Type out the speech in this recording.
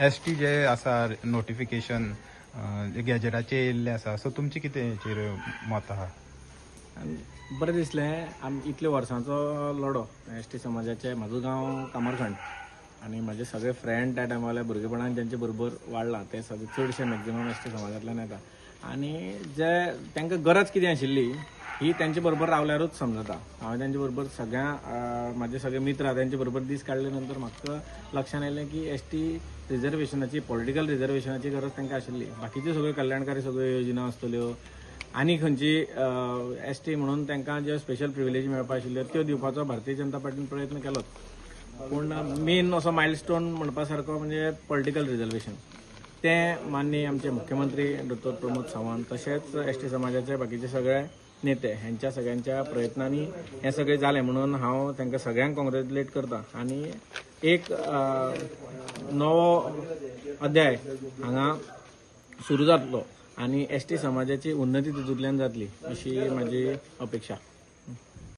S T जे आसा notification गॅजेटाचेर येयल्लें आसा, सो तुमचें कितें हेचेर मत आहा? बरें दिसलें. इतल्या वर्सांचो लढो एस टी समाजाचे. म्हाजो गांव कामरखंड आनी म्हाजे सगळे फ्रेंड त्या टायमार भुरगेपणान जेंचे बरोबर वाडला ते सगळे चडशे मॅक्झिमम एस टी समाजांतल्यान येता आनी जे तांकां गरज कितें आशिल्ली ही तेंचे बरोबर रावल्यारूच समजता. हांवें तेंचे बरोबर म्हाजे सगळे मित्र आहा तेंचे बरोबर दीस काडले नंतर म्हाका लक्षान आयलें की एस टी रिजर्वेशनाची, पॉलिटिकल रिजर्वेशनाची गरज तांकां आशिल्ली. बाकीच्यो सगळ्यो कल्याणकारी सगळ्यो योजना आसतल्यो आनी खंयची एस टी म्हणून तांकां ज्यो स्पेशल प्रिविलेज मेळपा आशिल्ल्यो त्यो दिवपाचो भारतीय जनता पार्टीन प्रयत्न केलोच. पूण मेन असो मायलस्टोन म्हणपा सारको म्हणजे पॉलिटिकल रिजर्वेशन. तें माननीय आमचे मुख्यमंत्री डॉ. प्रमोद सावंत तशेंच एस टी समाजाचे बाकीचे सगळे नेते हेंच्या सगळ्यांच्या प्रयत्नांनी हें सगळें जालें म्हणून हांव तांकां सगळ्यांक कॉंग्रेच्युलेट करता. आनी एक नवो अध्याय हांगा सुरू जातलो आनी एस टी समाजाची उन्नती तितूंतल्यान जातली अशी म्हाजी अपेक्षा.